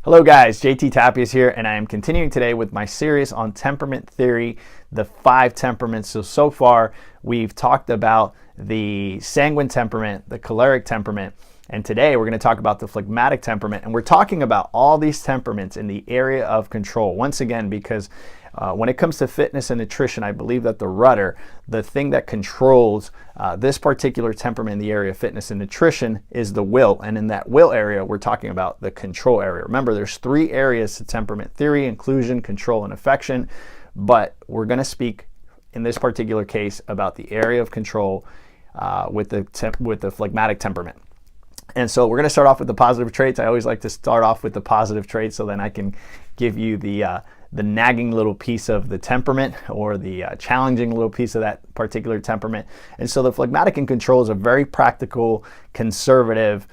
Hello guys, JT Tappies here, and I am continuing today with my series on temperament theory, the 5 temperaments. So far we've talked about the sanguine temperament, the choleric temperament, and today we're going to talk about the phlegmatic temperament. And we're talking about all these temperaments in the area of control. Once again, because when it comes to fitness and nutrition, I believe that the rudder, the thing that controls this particular temperament in the area of fitness and nutrition, is the will. And in that will area, we're talking about the control area. Remember, there's 3 areas to temperament theory: inclusion, control, and affection. But we're going to speak in this particular case about the area of control with the phlegmatic temperament. And so we're going to start off with the positive traits. I always like to start off with the positive traits so then I can give you the nagging little piece of the temperament, or the challenging little piece of that particular temperament. And so the phlegmatic in control is a very practical, conservative,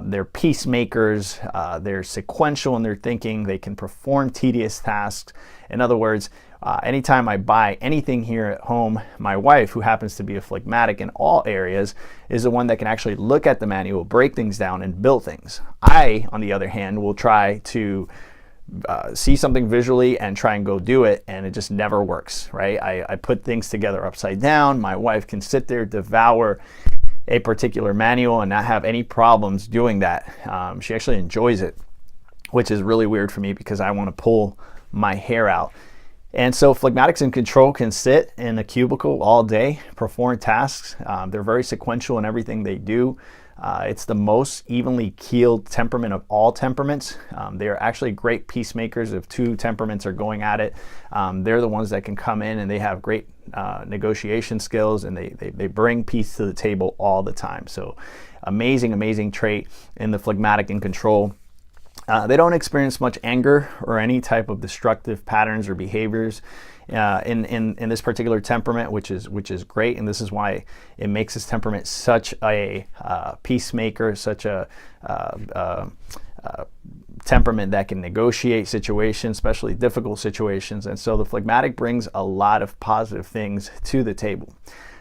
they're peacemakers, they're sequential in their thinking, they can perform tedious tasks. In other words, anytime I buy anything here at home, my wife, who happens to be a phlegmatic in all areas, is the one that can actually look at the manual, break things down, and build things. I, on the other hand, will try to see something visually and try and go do it, and it just never works, right? I put things together upside down. My wife can sit there, devour a particular manual, and not have any problems doing that. She actually enjoys it, which is really weird for me because I want to pull my hair out. And so phlegmatics in control can sit in a cubicle all day, perform tasks. They're very sequential in everything they do. It's the most evenly keeled temperament of all temperaments. They are actually great peacemakers. If 2 temperaments are going at it, they're the ones that can come in, and they have great negotiation skills, and they bring peace to the table all the time. So amazing trait in the phlegmatic in control. They don't experience much anger or any type of destructive patterns or behaviors in this particular temperament, which is great. And this is why it makes this temperament such a peacemaker, such a temperament that can negotiate situations, especially difficult situations. And so the phlegmatic brings a lot of positive things to the table.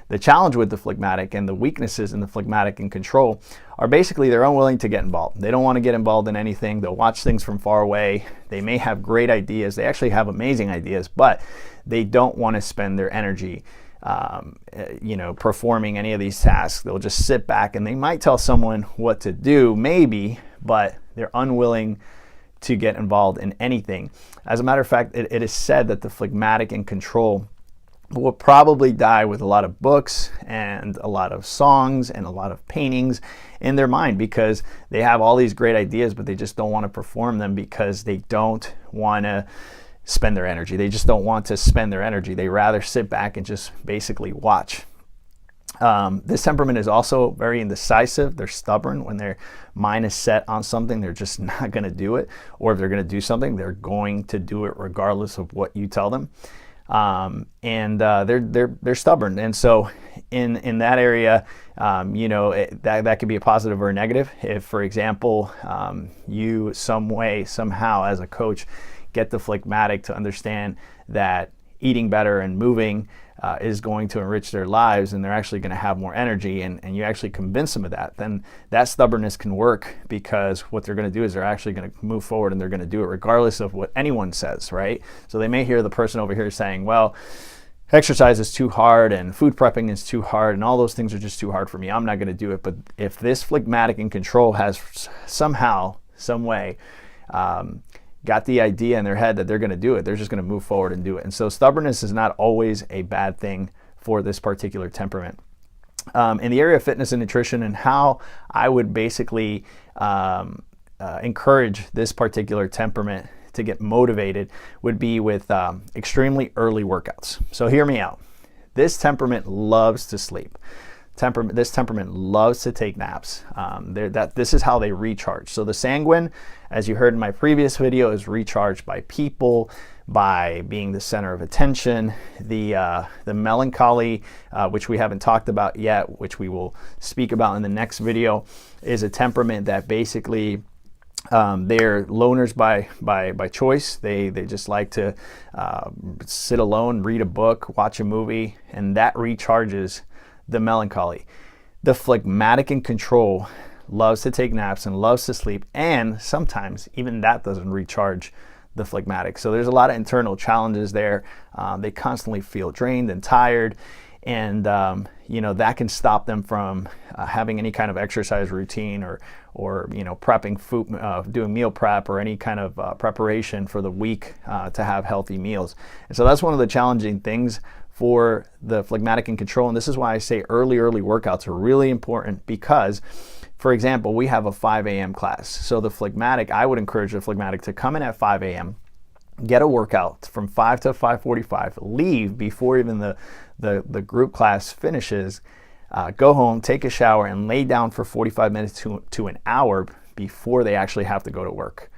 The challenge with the phlegmatic and the weaknesses in the phlegmatic in control are basically they're unwilling to get involved. They don't want to get involved in anything. They'll watch things from far away. They may have great ideas. They actually have amazing ideas, but they don't want to spend their energy performing any of these tasks. They'll just sit back, and they might tell someone what to do, maybe, but they're unwilling to get involved in anything. As a matter of fact, it is said that the phlegmatic in control will probably die with a lot of books and a lot of songs and a lot of paintings in their mind, because they have all these great ideas, but they just don't want to perform them because they don't want to spend their energy. They just don't want to spend their energy. They rather sit back and just basically watch. This temperament is also very indecisive. They're stubborn. When their mind is set on something, they're just not going to do it. Or if they're going to do something, they're going to do it regardless of what you tell them. They're stubborn, and so in that area, that could be a positive or a negative. If, for example, you somehow as a coach get the phlegmatic to understand that eating better and moving is going to enrich their lives, and they're actually going to have more energy, and you actually convince them of that, then that stubbornness can work, because what they're going to do is they're actually going to move forward, and they're going to do it regardless of what anyone says, right? So they may hear the person over here saying, well, exercise is too hard, and food prepping is too hard, and all those things are just too hard for me. I'm not going to do it. But if this phlegmatic in control has somehow, some way, got the idea in their head that they're going to do it, they're just going to move forward and do it. And so stubbornness is not always a bad thing for this particular temperament. In the area of fitness and nutrition, and how I would basically encourage this particular temperament to get motivated, would be with extremely early workouts. So hear me out. This temperament loves to sleep. This temperament loves to take naps. This is how they recharge. So the sanguine, as you heard in my previous video, is recharged by people, by being the center of attention. The melancholy, which we haven't talked about yet, which we will speak about in the next video, is a temperament that basically they're loners by choice. They just like to sit alone, read a book, watch a movie, and that recharges the melancholy. The phlegmatic in control loves to take naps and loves to sleep, and sometimes even that doesn't recharge the phlegmatic. So there's a lot of internal challenges there. They constantly feel drained and tired, and that can stop them from having any kind of exercise routine or prepping food, doing meal prep or any kind of preparation for the week to have healthy meals. And so that's one of the challenging things for the phlegmatic in control. And this is why I say early workouts are really important, because, for example, we have a 5 a.m. class. So the phlegmatic, I would encourage the phlegmatic to come in at 5 a.m., get a workout from 5 to 5:45, leave before even the group class finishes, go home, take a shower, and lay down for 45 minutes to an hour before they actually have to go to work.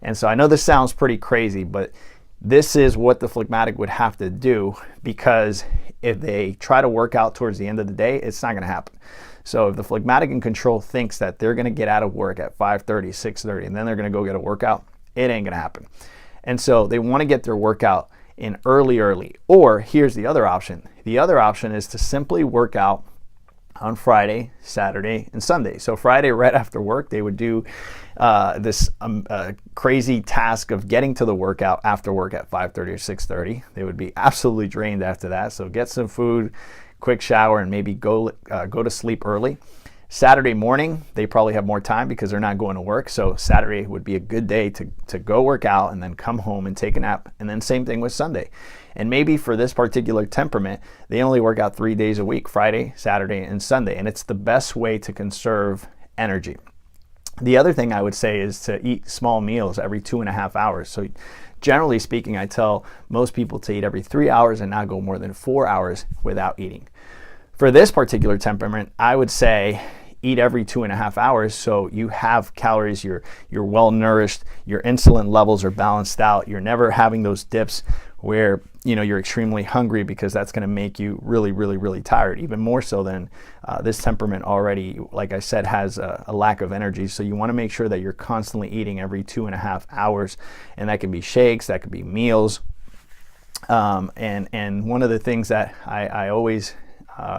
And so I know this sounds pretty crazy, but this is what the phlegmatic would have to do, because if they try to work out towards the end of the day, it's not going to happen. So if the phlegmatic in control thinks that they're going to get out of work at 5:30, 6:30, and then they're going to go get a workout, it ain't going to happen. And so they want to get their workout in early. Or here's the other option. The other option is to simply work out on Friday, Saturday, and Sunday. So Friday, right after work, they would do this crazy task of getting to the workout after work at 5:30 or 6:30. They would be absolutely drained after that. So get some food, quick shower, and maybe go to sleep early. Saturday morning, they probably have more time because they're not going to work. So Saturday would be a good day to go work out and then come home and take a nap. And then same thing with Sunday. And maybe for this particular temperament, they only work out 3 days a week, Friday, Saturday, and Sunday. And it's the best way to conserve energy. The other thing I would say is to eat small meals every 2.5 hours. So generally speaking, I tell most people to eat every 3 hours and not go more than 4 hours without eating. For this particular temperament, I would say eat every 2.5 hours so you have calories, you're well nourished, your insulin levels are balanced out, you're never having those dips where you're extremely hungry, because that's going to make you really tired, even more so than this temperament already, like I said, has a lack of energy. So you want to make sure that you're constantly eating every 2.5 hours, and that can be shakes, that could be meals, and one of the things that I always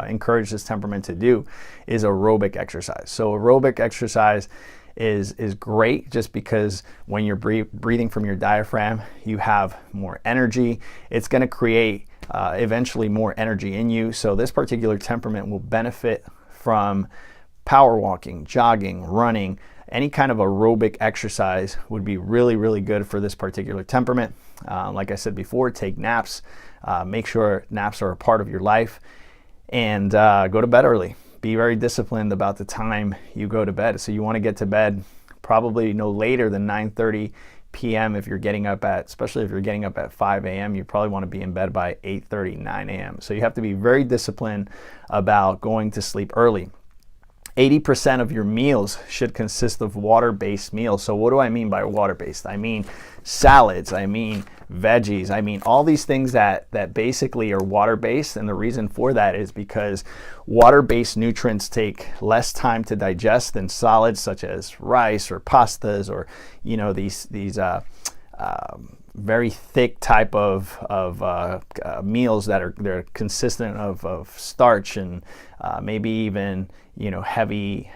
encourage this temperament to do is aerobic exercise. So aerobic exercise is great, just because when you're breathing from your diaphragm, you have more energy. It's going to create eventually more energy in you. So this particular temperament will benefit from power walking, jogging, running. Any kind of aerobic exercise would be really good for this particular temperament. Like I said before, take naps. Make sure naps are a part of your life. And go to bed early. Be very disciplined about the time you go to bed. So you want to get to bed probably no later than 9:30 p.m. if you're getting up especially if you're getting up at 5 a.m., you probably want to be in bed by 8:30, 9 a.m. So you have to be very disciplined about going to sleep early. 80% of your meals should consist of water-based meals. So what do I mean by water-based? I mean salads, I mean veggies, I mean all these things that basically are water-based. And the reason for that is because water-based nutrients take less time to digest than solids such as rice or pastas or these very thick type of meals they're consistent of starch and maybe even heavy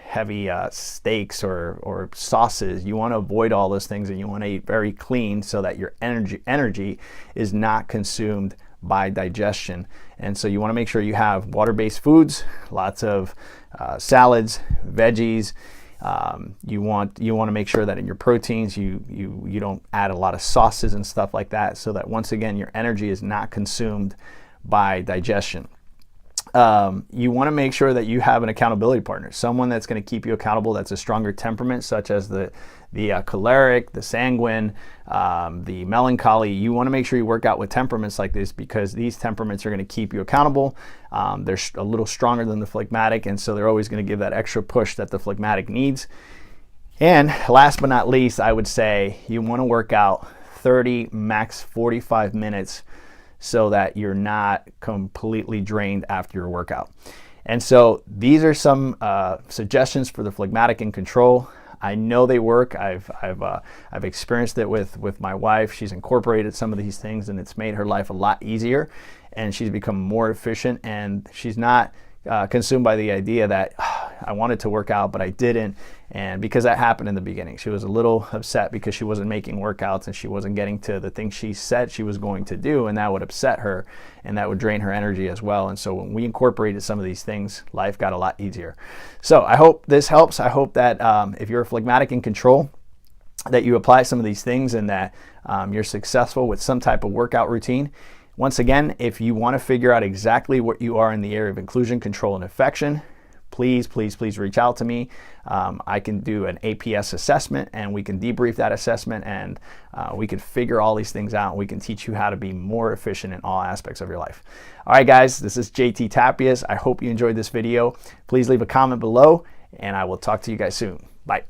steaks or sauces. You want to avoid all those things, and you want to eat very clean so that your energy is not consumed by digestion. And so you want to make sure you have water-based foods, lots of salads, veggies. You want to make sure that in your proteins you don't add a lot of sauces and stuff like that, so that once again your energy is not consumed by digestion. You want to make sure that you have an accountability partner, someone that's going to keep you accountable, that's a stronger temperament, such as the choleric, the sanguine, the melancholy. You want to make sure you work out with temperaments like this, because these temperaments are going to keep you accountable. They're a little stronger than the phlegmatic, and so they're always going to give that extra push that the phlegmatic needs. And last but not least, I would say you want to work out 30, max 45 minutes so that you're not completely drained after your workout. And so these are some suggestions for the phlegmatic in control. I know they work. I've experienced it with my wife. She's incorporated some of these things, and it's made her life a lot easier, and she's become more efficient, and she's not consumed by the idea that I wanted to work out, but I didn't. And because that happened in the beginning, she was a little upset because she wasn't making workouts and she wasn't getting to the things she said she was going to do, and that would upset her and that would drain her energy as well. And so when we incorporated some of these things, life got a lot easier. So I hope this helps. I hope that if you're a phlegmatic in control, that you apply some of these things and that you're successful with some type of workout routine. Once again, if you want to figure out exactly what you are in the area of inclusion, control, and affection, please reach out to me. I can do an APS assessment and we can debrief that assessment, and we can figure all these things out. We can teach you how to be more efficient in all aspects of your life. All right, guys, this is JT Tapias. I hope you enjoyed this video. Please leave a comment below, and I will talk to you guys soon. Bye.